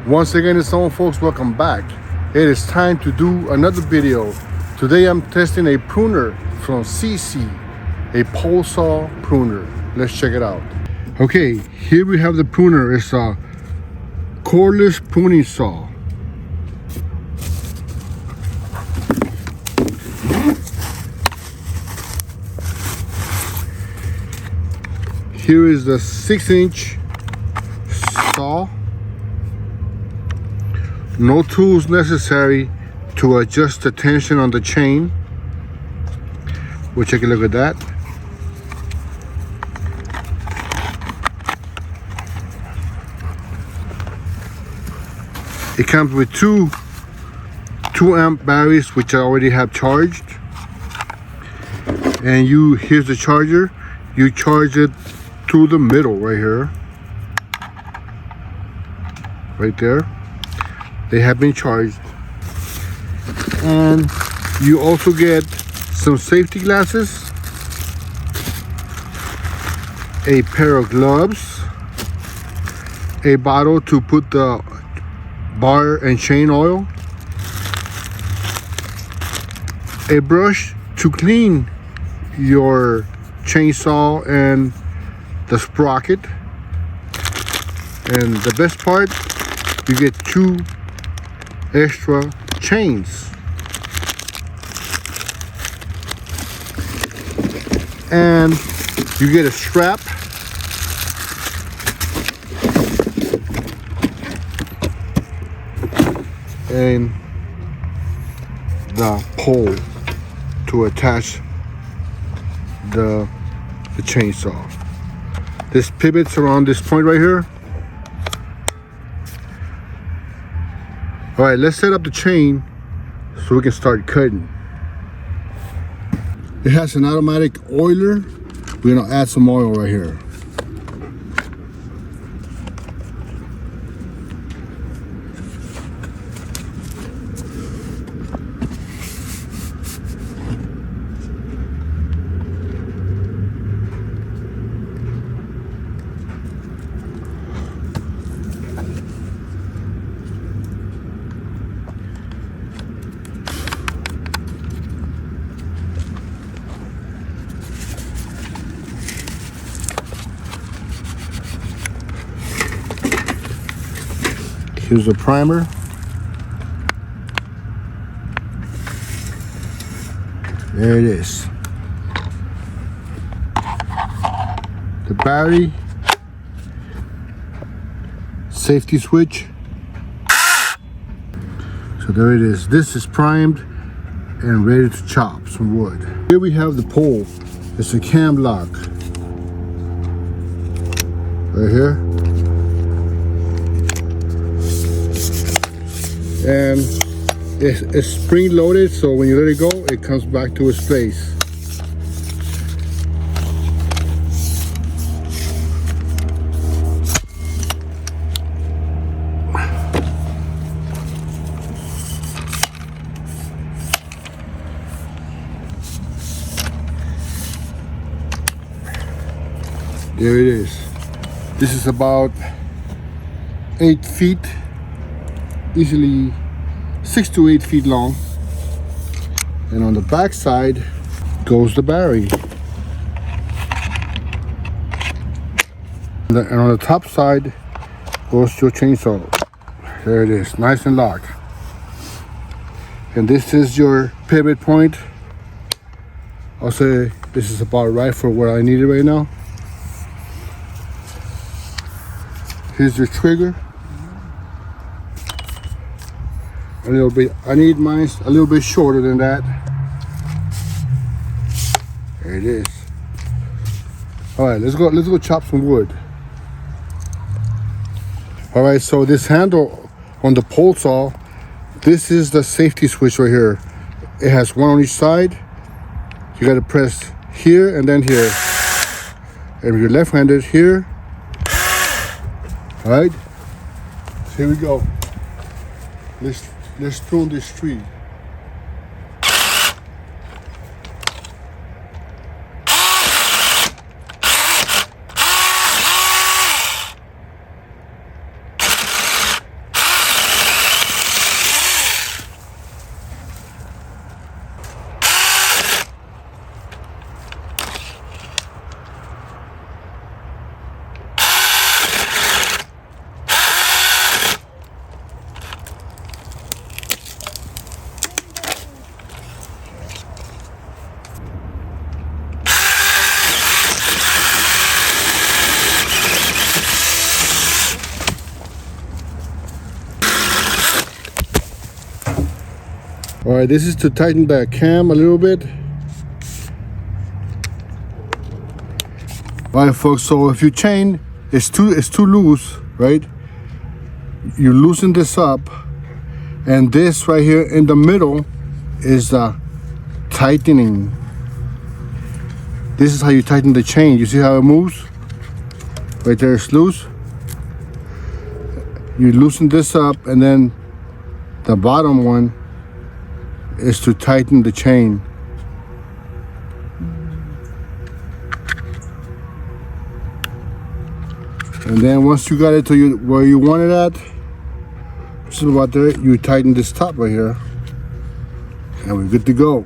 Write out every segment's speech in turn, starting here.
Once again, it's on, folks, welcome back. It is time to do another video. Today I'm testing a pruner from SEESII, a pole saw pruner. Let's check it out. Okay, here we have the pruner. It's a cordless pruning saw. Here is the 6-inch saw. No tools necessary to adjust the tension on the chain. We'll take a look at that. It comes with two 2-amp batteries, which I already have charged. And here's the charger. You charge it through the middle right here. Right there. They have been charged. And you also get some safety glasses, a pair of gloves, a bottle to put the bar and chain oil, a brush to clean your chainsaw and the sprocket, and the best part, you get 2 extra chains. And you get a strap and the pole to attach the chainsaw. This pivots around this point right here. All right, let's set up the chain so we can start cutting. It has an automatic oiler. We're gonna add some oil right here. Here's the primer. There it is. The battery, safety switch. So there it is. This is primed and ready to chop some wood. Here we have the pole. It's a cam lock. Right here. And it's spring loaded, so when you let it go, it comes back to its place. There it is. This is about 8 feet. Easily 6 to 8 feet long, and on the back side goes the battery, and on the top side goes your chainsaw. There it is, nice and locked. And this is your pivot point. I'll say this is about right for what I need it right now. Here's your trigger. A little bit, I need mine a little bit shorter than that. There it is. All right, let's go chop some wood. All right, so this handle on the pole saw, this is the safety switch right here. It has one on each side. You got to press here and then here. And if you're left-handed, here. All right, so here we go. Let's prune this tree. All right, this is to tighten the cam a little bit. All right, folks, so if your chain is too loose, right? You loosen this up, and this right here in the middle is the tightening. This is how you tighten the chain. You see how it moves? Right there, it's loose. You loosen this up, and then the bottom one is to tighten the chain. And then once you got it to where you want it at, just about there, you tighten this top right here, and we're good to go.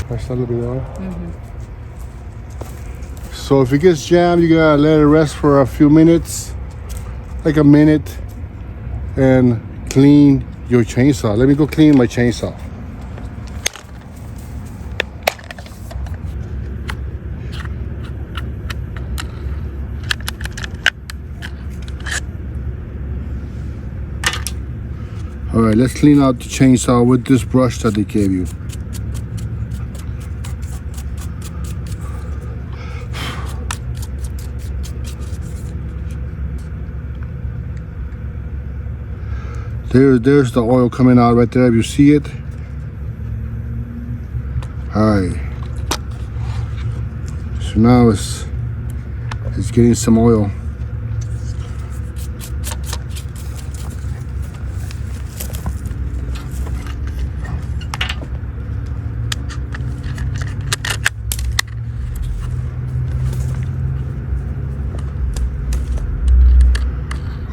Press a little bit on. So if it gets jammed, you gotta let it rest for a few minutes, like a minute, and clean your chainsaw. Let me go clean my chainsaw. All right, let's clean out the chainsaw with this brush that they gave you. There's the oil coming out right there, if you see it. All right. So now it's getting some oil.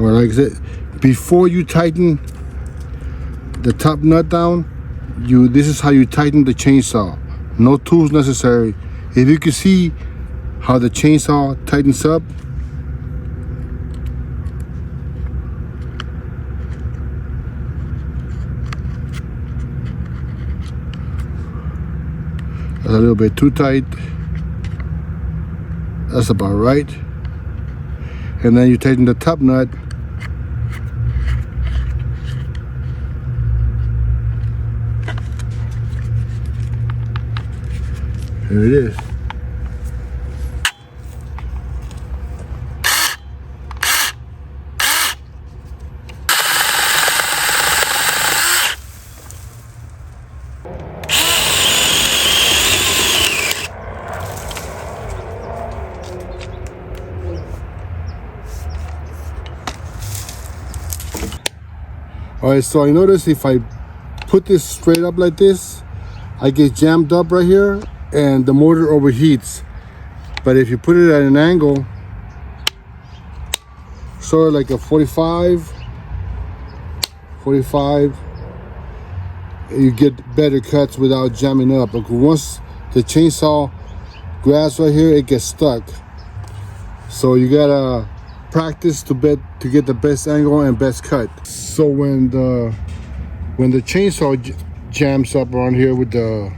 Or like I said, before you tighten the top nut down, this is how you tighten the chainsaw. No tools necessary. If you can see how the chainsaw tightens up, that's a little bit too tight. That's about right. And then you tighten the top nut. Here it is. All right, so I notice if I put this straight up like this, I get jammed up right here and the motor overheats. But if you put it at an angle, sort of like a 45, you get better cuts without jamming up. Like once the chainsaw grabs right here, it gets stuck. So you gotta practice to get the best angle and best cut. So when the chainsaw jams up around here with the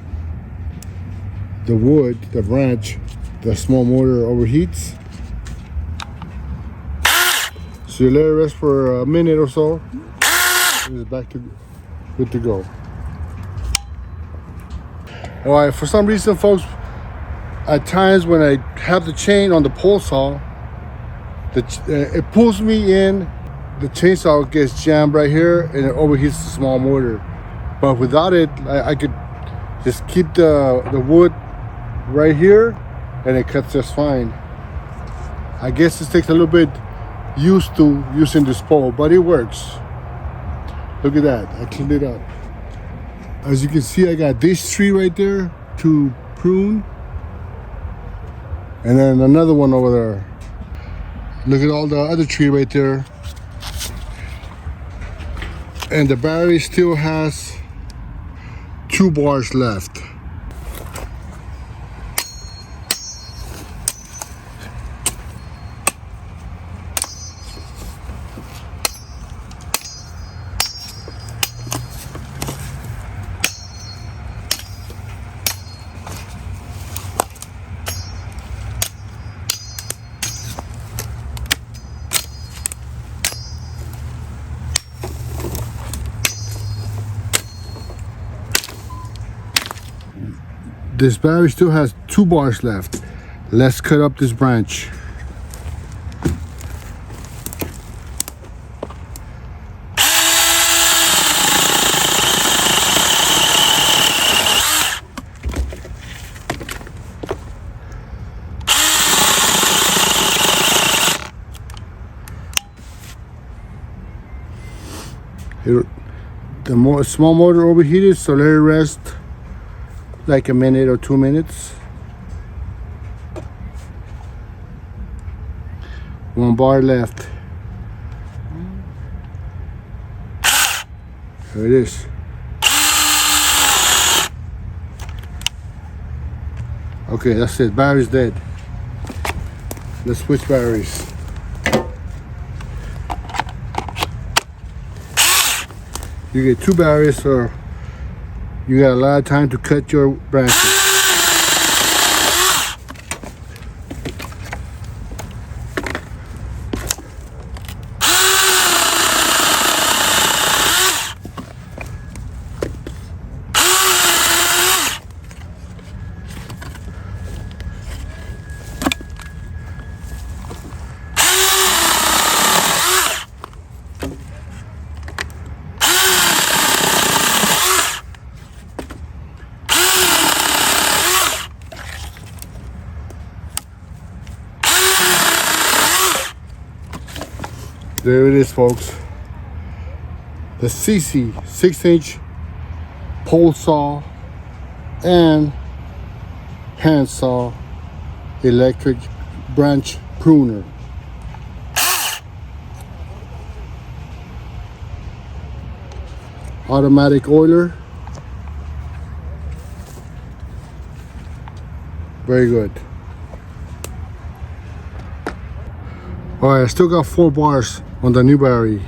wood, the branch, the small motor overheats. So you let it rest for a minute or so, and it's back to good to go. All right, for some reason, folks, at times when I have the chain on the pole saw, it pulls me in, the chainsaw gets jammed right here and it overheats the small motor. But without it, I could just keep the wood right here and it cuts just fine. I guess this takes a little bit used to using this pole, but it works. Look at that, I cleaned it up. As you can see, I got this tree right there to prune, and then another one over there. Look at all the other tree right there. And the battery still has 2 bars left. This battery still has 2 bars left. Let's cut up this branch. Here, the small motor overheated, so let it rest like a minute or 2 minutes. 1 bar left. There it is. Okay, that's it. Battery's dead. Let's switch batteries. You get 2 batteries, so you got a lot of time to cut your branches. There it is, folks. The SEESII 6-inch pole saw and hand saw electric branch pruner. Automatic oiler. Very good. All right, I still got 4 bars on the new battery.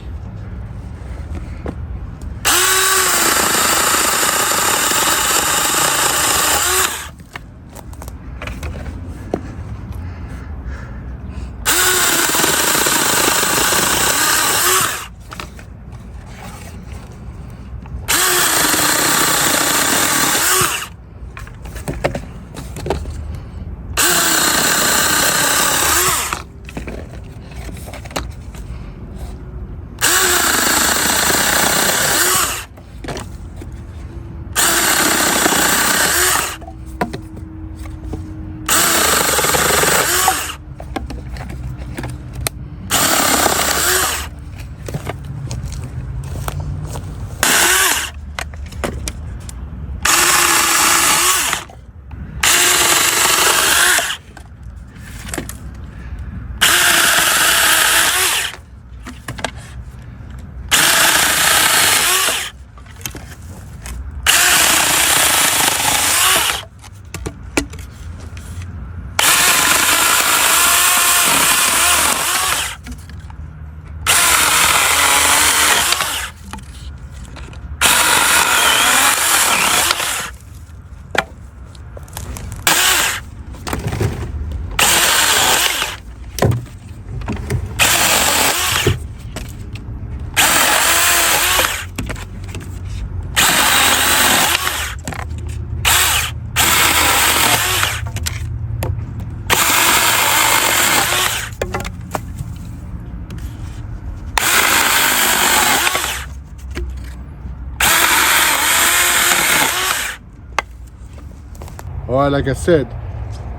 All right, like I said,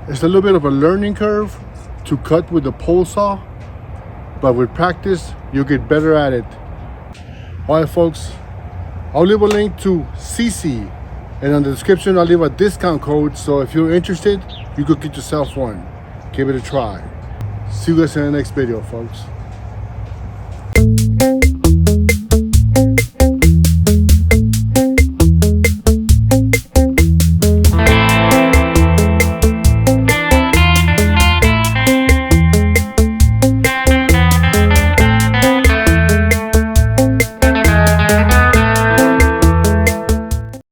it's a little bit of a learning curve to cut with the pole saw, but with practice, you'll get better at it. All right, folks, I'll leave a link to SEESII, and in the description, I'll leave a discount code. So if you're interested, you could get yourself one. Give it a try. See you guys in the next video, folks.